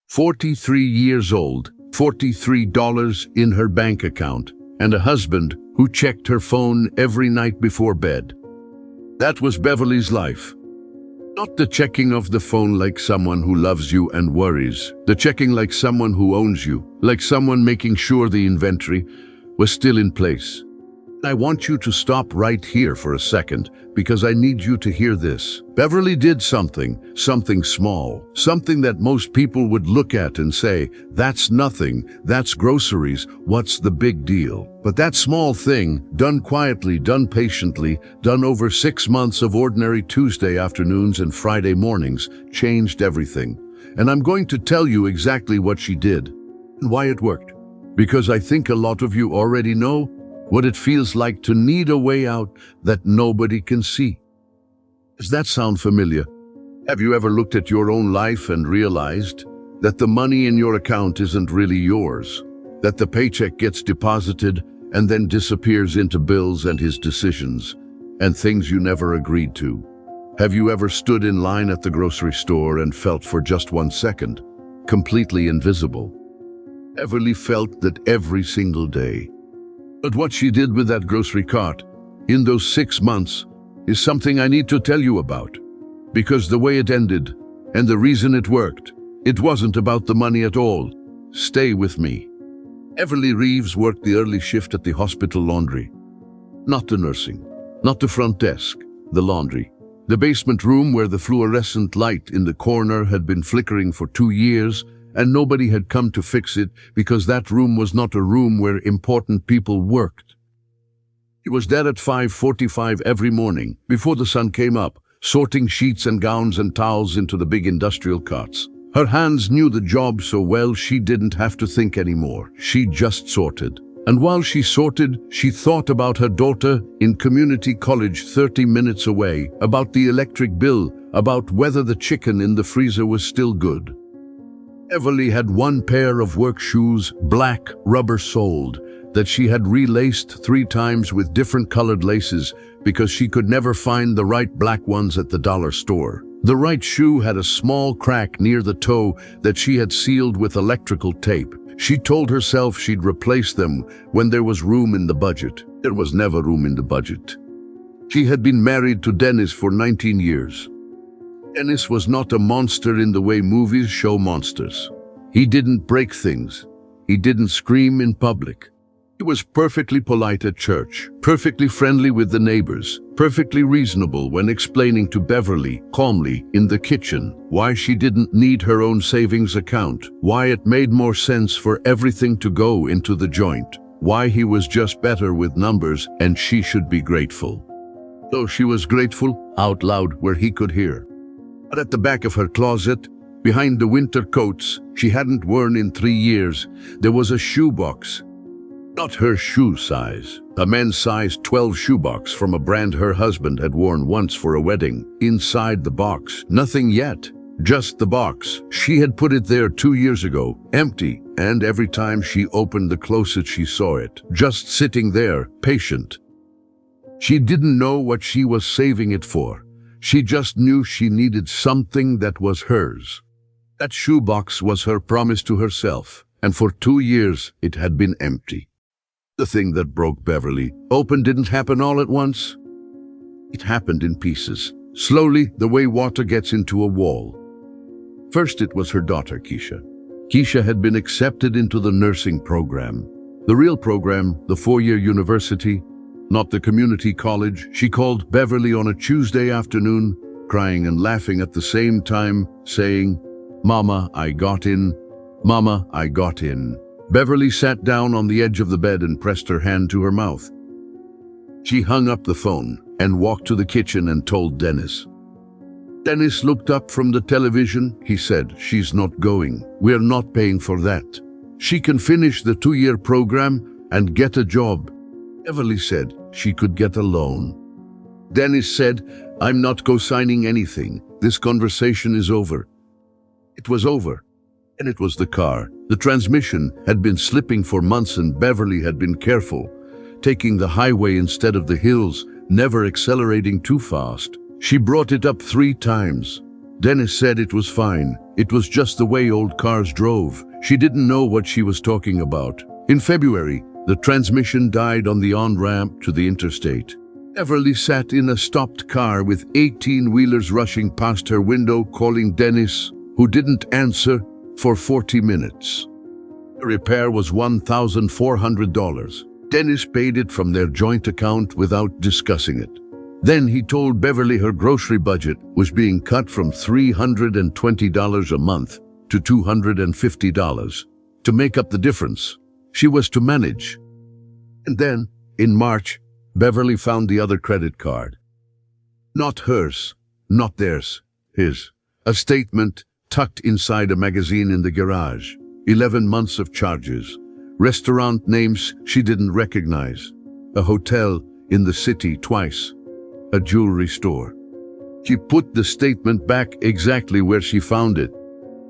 43 years old, $43 in her bank account, and a husband who checked her phone every night before bed. That was Beverly's life. Not the checking of the phone like someone who loves you and worries, the checking like someone who owns you, like someone making sure the inventory was still in place. I want you to stop right here for a second, because I need you to hear this. Beverly did something small, something that most people would look at and say, that's nothing, that's groceries, what's the big deal? But that small thing, done quietly, done patiently, done over 6 months of ordinary Tuesday afternoons and Friday mornings, changed everything. And I'm going to tell you exactly what she did and why it worked. Because I think a lot of you already know what it feels like to need a way out that nobody can see. Does that sound familiar? Have you ever looked at your own life and realized that the money in your account isn't really yours? That the paycheck gets deposited and then disappears into bills and his decisions, and things you never agreed to? Have you ever stood in line at the grocery store and felt for just 1 second completely invisible? Beverly felt that every single day. But what she did with that grocery cart in those 6 months is something I need to tell you about. Because the way it ended and the reason it worked, it wasn't about the money at all. Stay with me. Beverly Reeves worked the early shift at the hospital laundry. Not the nursing, not the front desk, the laundry. The basement room where the fluorescent light in the corner had been flickering for 2 years, and nobody had come to fix it because that room was not a room where important people worked. She was there at 5:45 every morning, before the sun came up, sorting sheets and gowns and towels into the big industrial carts. Her hands knew the job so well she didn't have to think anymore. She just sorted. And while she sorted, she thought about her daughter in community college 30 minutes away, about the electric bill, about whether the chicken in the freezer was still good. Beverly had one pair of work shoes, black, rubber-soled, that she had relaced 3 times with different colored laces because she could never find the right black ones at the dollar store. The right shoe had a small crack near the toe that she had sealed with electrical tape. She told herself she'd replace them when there was room in the budget. There was never room in the budget. She had been married to Dennis for 19 years. Dennis was not a monster in the way movies show monsters. He didn't break things. He didn't scream in public. He was perfectly polite at church, perfectly friendly with the neighbors, perfectly reasonable when explaining to Beverly, calmly, in the kitchen, why she didn't need her own savings account, why it made more sense for everything to go into the joint, why he was just better with numbers and she should be grateful. So she was grateful out loud where he could hear. But at the back of her closet, behind the winter coats she hadn't worn in 3 years, there was a shoebox. Not her shoe size, a men's size 12 shoebox from a brand her husband had worn once for a wedding. Inside the box, nothing yet, just the box. She had put it there 2 years ago, empty, and every time she opened the closet she saw it, just sitting there, patient. She didn't know what she was saving it for. She just knew she needed something that was hers. That shoebox was her promise to herself, and for 2 years it had been empty. The thing that broke Beverly open didn't happen all at once. It happened in pieces, slowly, the way water gets into a wall. First it was her daughter, Keisha. Keisha had been accepted into the nursing program. The real program, the 4-year university, not the community college. She called Beverly on a Tuesday afternoon, crying and laughing at the same time, saying, "Mama, I got in. Mama, I got in." Beverly sat down on the edge of the bed and pressed her hand to her mouth. She hung up the phone and walked to the kitchen and told Dennis. Dennis looked up from the television. He said, "She's not going. We're not paying for that. She can finish the 2-year program and get a job." Beverly said she could get a loan. Dennis said, "I'm not co-signing anything. This conversation is over." It was over, and it was the car. The transmission had been slipping for months and Beverly had been careful, taking the highway instead of the hills, never accelerating too fast. She brought it up 3 times. Dennis said it was fine. It was just the way old cars drove. She didn't know what she was talking about. In February, the transmission died on the on-ramp to the interstate. Beverly sat in a stopped car with 18-wheelers rushing past her window, calling Dennis, who didn't answer, for 40 minutes. The repair was $1,400. Dennis paid it from their joint account without discussing it. Then he told Beverly her grocery budget was being cut from $320 a month to $250 to make up the difference. She was to manage. And then, in March, Beverly found the other credit card. Not hers, not theirs, his. A statement tucked inside a magazine in the garage. 11 months of charges. Restaurant names she didn't recognize. A hotel in the city twice. A jewelry store. She put the statement back exactly where she found it.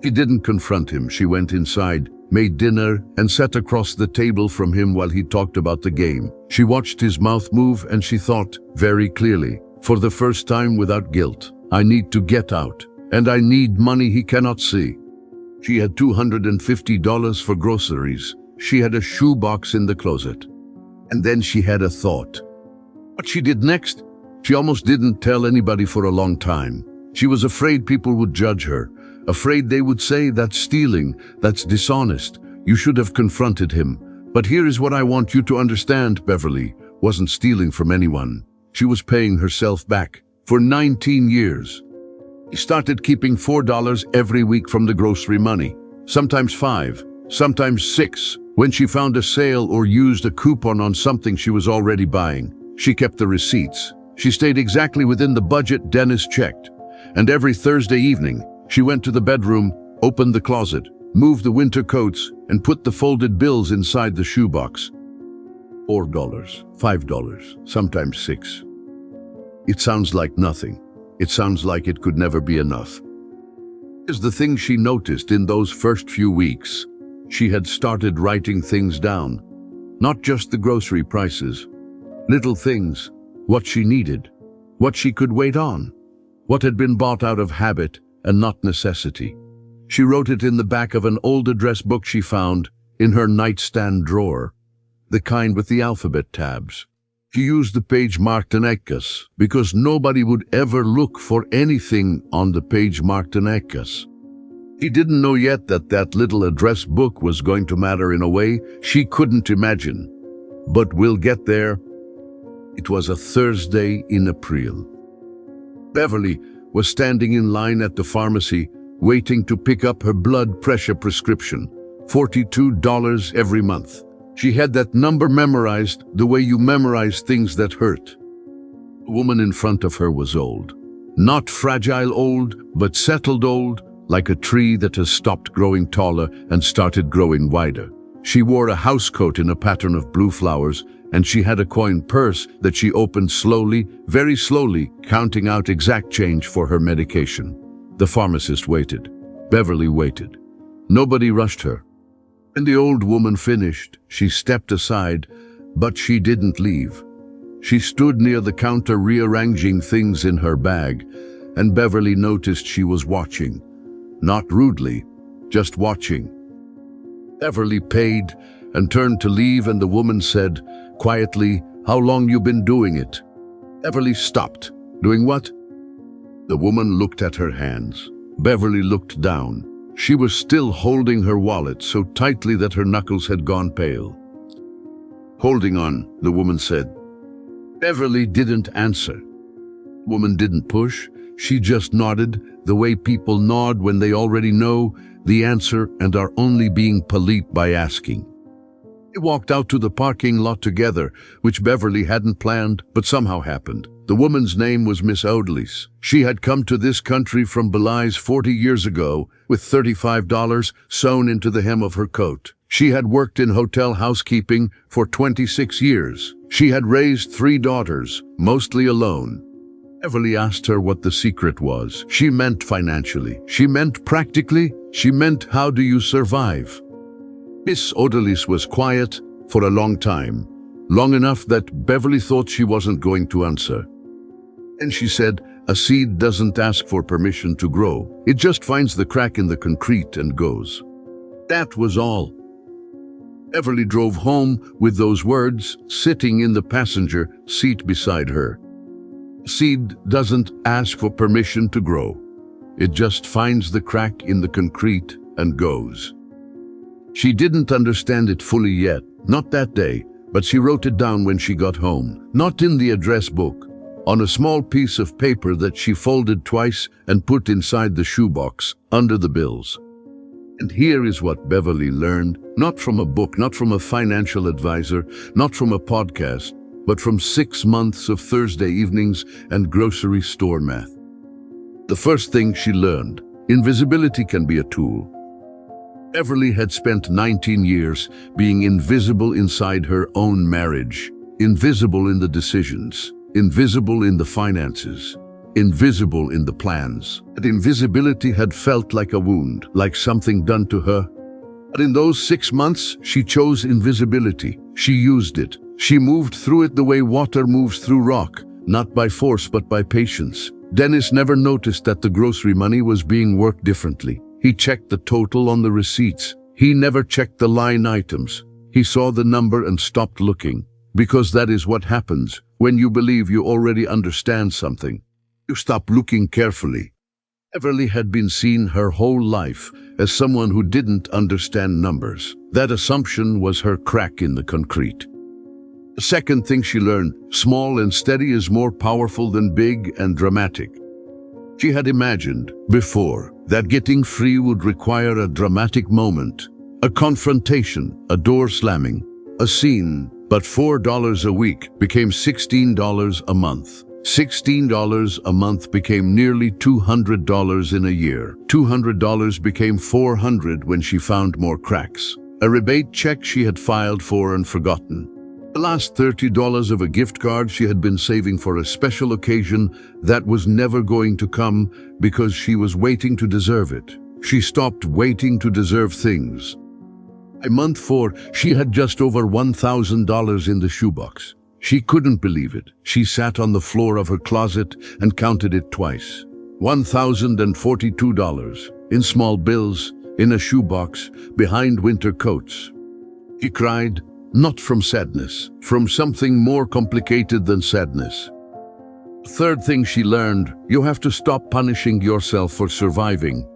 She didn't confront him. She went inside, made dinner, and sat across the table from him while he talked about the game. She watched his mouth move and she thought, very clearly, for the first time without guilt, I need to get out, and I need money he cannot see. She had $250 for groceries. She had a shoebox in the closet. And then she had a thought. What she did next? She almost didn't tell anybody for a long time. She was afraid people would judge her, afraid they would say that's stealing, that's dishonest. You should have confronted him. But here is what I want you to understand, Beverly wasn't stealing from anyone. She was paying herself back for 19 years. She started keeping $4 every week from the grocery money, sometimes $5, sometimes $6. When she found a sale or used a coupon on something she was already buying, she kept the receipts. She stayed exactly within the budget Dennis checked. And every Thursday evening, she went to the bedroom, opened the closet, moved the winter coats, and put the folded bills inside the shoebox. $4, $5, sometimes $6. It sounds like nothing. It sounds like it could never be enough. Here's the thing she noticed in those first few weeks. She had started writing things down. Not just the grocery prices. Little things. What she needed. What she could wait on. What had been bought out of habit and not necessity. She wrote it in the back of an old address book she found in her nightstand drawer. The kind with the alphabet tabs. She used the page marked an X because nobody would ever look for anything on the page marked an X. She didn't know yet that that little address book was going to matter in a way she couldn't imagine. But we'll get there. It was a Thursday in April. Beverly was standing in line at the pharmacy, waiting to pick up her blood pressure prescription. $42 every month. She had that number memorized the way you memorize things that hurt. The woman in front of her was old. Not fragile old, but settled old, like a tree that has stopped growing taller and started growing wider. She wore a housecoat in a pattern of blue flowers, and she had a coin purse that she opened slowly, very slowly, counting out exact change for her medication. The pharmacist waited. Beverly waited. Nobody rushed her. When the old woman finished, she stepped aside, but she didn't leave. She stood near the counter rearranging things in her bag, and Beverly noticed she was watching. Not rudely, just watching. Beverly paid and turned to leave, and the woman said, quietly, "How long you been doing it?" Beverly stopped. Doing what? The woman looked at her hands. Beverly looked down. She was still holding her wallet so tightly that her knuckles had gone pale. "Holding on," the woman said. Beverly didn't answer. The woman didn't push. She just nodded, the way people nod when they already know the answer and are only being polite by asking. They walked out to the parking lot together, which Beverly hadn't planned, but somehow happened. The woman's name was Miss Odelis. She had come to this country from Belize 40 years ago with $35 sewn into the hem of her coat. She had worked in hotel housekeeping for 26 years. She had raised 3 daughters, mostly alone. Beverly asked her what the secret was. She meant financially. She meant practically. She meant how do you survive? Miss Odelis was quiet for a long time, long enough that Beverly thought she wasn't going to answer. And she said, A seed doesn't ask for permission to grow. It just finds the crack in the concrete and goes. That was all. Beverly drove home with those words sitting in the passenger seat beside her. A seed doesn't ask for permission to grow. It just finds the crack in the concrete and goes. She didn't understand it fully yet, not that day, but she wrote it down when she got home, not in the address book, on a small piece of paper that she folded twice and put inside the shoebox under the bills. And here is what Beverly learned, not from a book, not from a financial advisor, not from a podcast, but from 6 months of Thursday evenings and grocery store math. The first thing she learned, invisibility can be a tool. Beverly had spent 19 years being invisible inside her own marriage, invisible in the decisions, invisible in the finances, invisible in the plans. That invisibility had felt like a wound, like something done to her. But in those 6 months, she chose invisibility. She used it. She moved through it the way water moves through rock, not by force but by patience. Dennis never noticed that the grocery money was being worked differently. He checked the total on the receipts. He never checked the line items. He saw the number and stopped looking, because that is what happens when you believe you already understand something. You stop looking carefully. Beverly had been seen her whole life as someone who didn't understand numbers. That assumption was her crack in the concrete. The second thing she learned, small and steady is more powerful than big and dramatic. She had imagined before that getting free would require a dramatic moment, a confrontation, a door slamming, a scene, but $4 a week became $16 a month. $16 a month became nearly $200 in a year. $200 became $400 when she found more cracks. A rebate check she had filed for and forgotten. The last $30 of a gift card she had been saving for a special occasion that was never going to come because she was waiting to deserve it. She stopped waiting to deserve things. By month 4, she had just over $1,000 in the shoebox. She couldn't believe it. She sat on the floor of her closet and counted it twice. $1,042 in small bills, in a shoebox, behind winter coats. She cried, not from sadness, from something more complicated than sadness. The third thing she learned, you have to stop punishing yourself for surviving.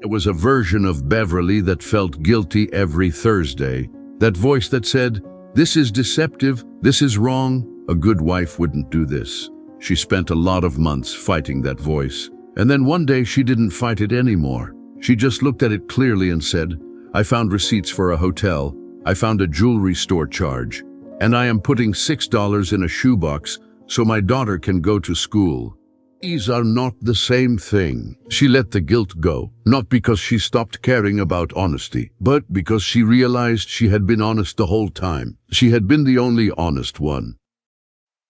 There was a version of Beverly that felt guilty every Thursday. That voice that said, this is deceptive, this is wrong. A good wife wouldn't do this. She spent a lot of months fighting that voice. And then one day she didn't fight it anymore. She just looked at it clearly and said, I found receipts for a hotel. I found a jewelry store charge. And I am putting $6 in a shoebox so my daughter can go to school. These are not the same thing. She let the guilt go, not because she stopped caring about honesty, but because she realized she had been honest the whole time. She had been the only honest one.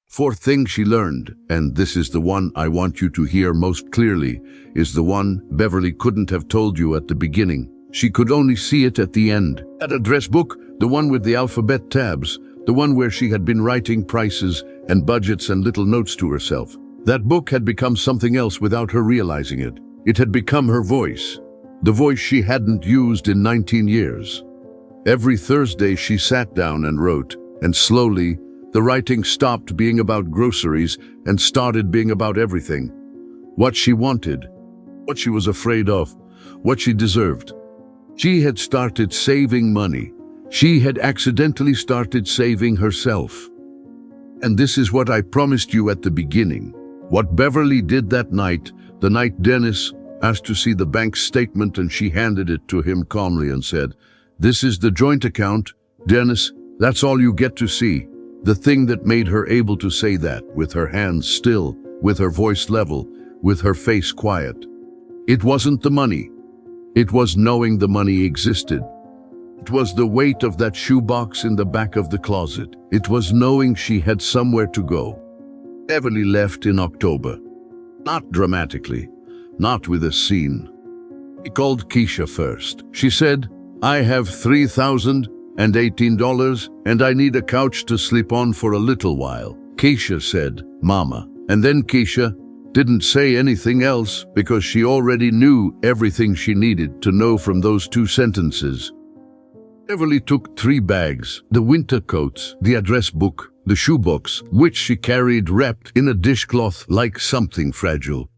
Fourth thing she learned, and this is the one I want you to hear most clearly, is the one Beverly couldn't have told you at the beginning. She could only see it at the end. That address book, the one with the alphabet tabs, the one where she had been writing prices and budgets and little notes to herself. That book had become something else without her realizing it. It had become her voice, the voice she hadn't used in 19 years. Every Thursday she sat down and wrote, and slowly the writing stopped being about groceries and started being about everything. What she wanted, what she was afraid of, what she deserved. She had started saving money. She had accidentally started saving herself. And this is what I promised you at the beginning. What Beverly did that night, the night Dennis asked to see the bank statement and she handed it to him calmly and said, this is the joint account, Dennis, that's all you get to see. The thing that made her able to say that, with her hands still, with her voice level, with her face quiet. It wasn't the money. It was knowing the money existed. It was the weight of that shoebox in the back of the closet. It was knowing she had somewhere to go. Beverly left in October. Not dramatically, not with a scene. She called Keisha first. She said, I have $3,018 and I need a couch to sleep on for a little while. Keisha said, Mama. And then Keisha, didn't say anything else because she already knew everything she needed to know from those 2 sentences. Beverly took 3 bags, the winter coats, the address book, the shoebox, which she carried wrapped in a dishcloth like something fragile.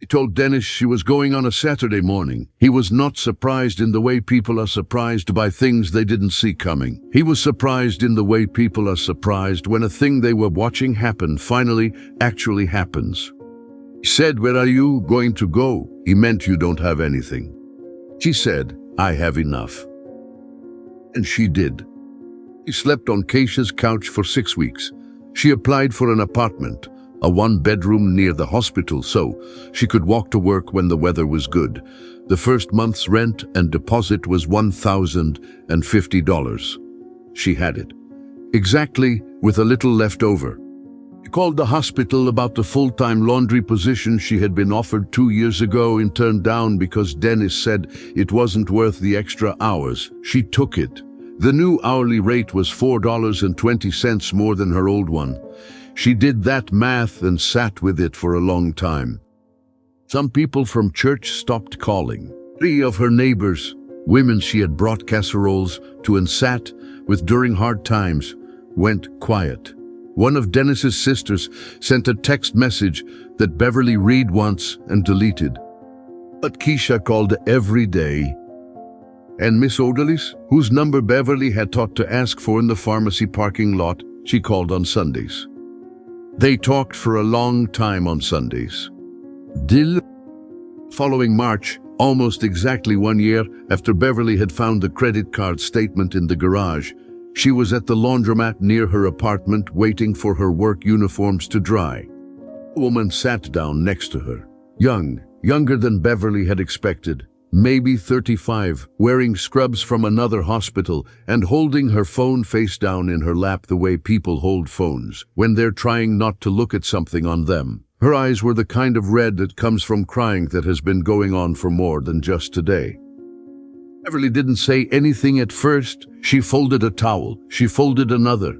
She told Dennis she was going on a Saturday morning. He was not surprised in the way people are surprised by things they didn't see coming. He was surprised in the way people are surprised when a thing they were watching happen finally actually happens. He said, "Where are you going to go?" He meant you don't have anything. She said, "I have enough." And she did. She slept on Keisha's couch for 6 weeks. She applied for an apartment, a 1-bedroom near the hospital, so she could walk to work when the weather was good. The first month's rent and deposit was $1,050. She had it. Exactly, with a little left over. She called the hospital about the full-time laundry position she had been offered 2 years ago and turned down because Dennis said it wasn't worth the extra hours. She took it. The new hourly rate was $4.20 more than her old one. She did that math and sat with it for a long time. Some people from church stopped calling. 3 of her neighbors, women she had brought casseroles to and sat with during hard times, went quiet. One of Dennis's sisters sent a text message that Beverly read once and deleted. But Keisha called every day. And Miss Odalis, whose number Beverly had taught to ask for in the pharmacy parking lot, she called on Sundays. They talked for a long time on Sundays. Following March, almost exactly 1 year after Beverly had found the credit card statement in the garage, she was at the laundromat near her apartment waiting for her work uniforms to dry. A woman sat down next to her. Younger than Beverly had expected. Maybe 35, wearing scrubs from another hospital and holding her phone face down in her lap the way people hold phones when they're trying not to look at something on them. Her eyes were the kind of red that comes from crying that has been going on for more than just today. Beverly didn't say anything at first. She folded a towel. She folded another.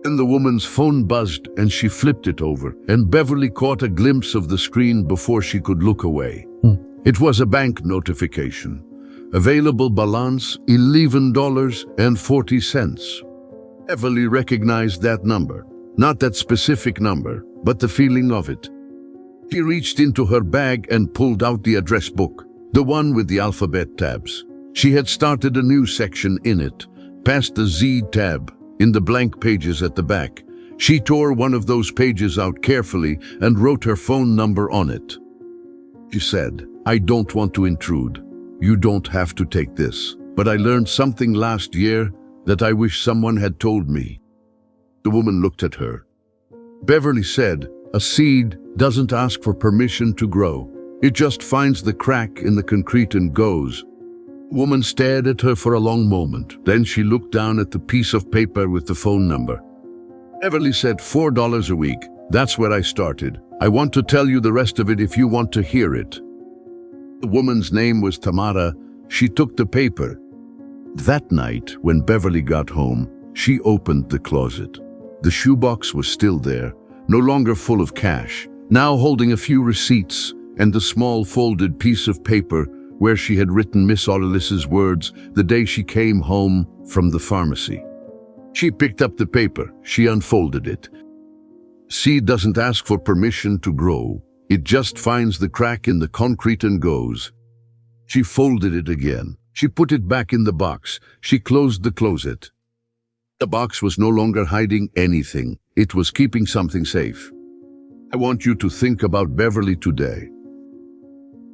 Then the woman's phone buzzed and she flipped it over, and Beverly caught a glimpse of the screen before she could look away. It was a bank notification. Available balance, $11.40. Beverly recognized that number. Not that specific number, but the feeling of it. She reached into her bag and pulled out the address book, the one with the alphabet tabs. She had started a new section in it, past the Z tab, in the blank pages at the back. She tore one of those pages out carefully and wrote her phone number on it. She said, "I don't want to intrude. You don't have to take this. But I learned something last year that I wish someone had told me." The woman looked at her. Beverly said, "A seed doesn't ask for permission to grow. It just finds the crack in the concrete and goes." The woman stared at her for a long moment. Then she looked down at the piece of paper with the phone number. Beverly said, $4 a week. That's where I started. I want to tell you the rest of it if you want to hear it. The woman's name was Tamara. She took the paper. That night, when Beverly got home, she opened the closet. The shoebox was still there, no longer full of cash, now holding a few receipts and the small folded piece of paper where she had written Miss Odalis's words the day she came home from the pharmacy. She picked up the paper. She unfolded it. Seed doesn't ask for permission to grow. It just finds the crack in the concrete and goes. She folded it again. She put it back in the box. She closed the closet. The box was no longer hiding anything. It was keeping something safe. I want you to think about Beverly today.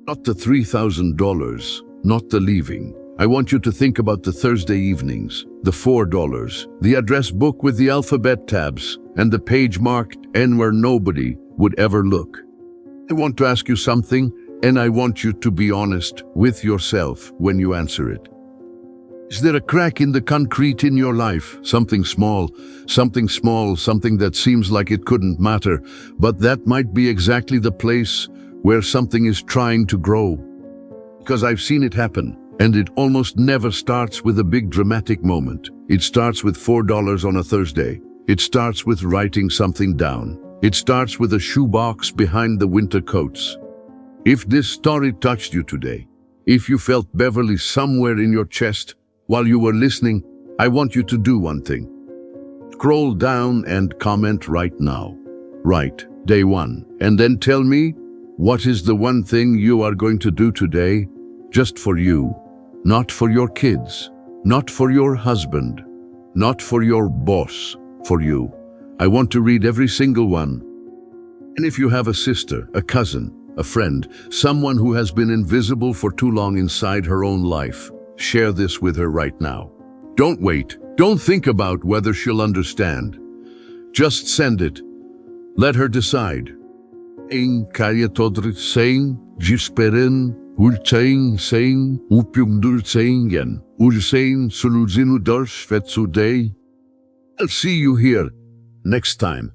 Not the $3,000, not the leaving. I want you to think about the Thursday evenings, the $4, the address book with the alphabet tabs, and the page marked N where nobody would ever look. I want to ask you something, and I want you to be honest with yourself when you answer it. Is there a crack in the concrete in your life? Something small, something that seems like it couldn't matter, but that might be exactly the place where something is trying to grow. Because I've seen it happen, and it almost never starts with a big dramatic moment. It starts with $4 on a Thursday. It starts with writing something down. It starts with a shoebox behind the winter coats. If this story touched you today, if you felt Beverly somewhere in your chest while you were listening, I want you to do one thing. Scroll down and comment right now. Write day 1 and then tell me what is the one thing you are going to do today just for you, not for your kids, not for your husband, not for your boss, for you. I want to read every single one. And if you have a sister, a cousin, a friend, someone who has been invisible for too long inside her own life, share this with her right now. Don't wait. Don't think about whether she'll understand. Just send it. Let her decide. Ein kaya todrit sein, gisperin, ultain sein, upiumdur sein yen, ulsein suluzinu dors vetsu day. I'll see you here next time.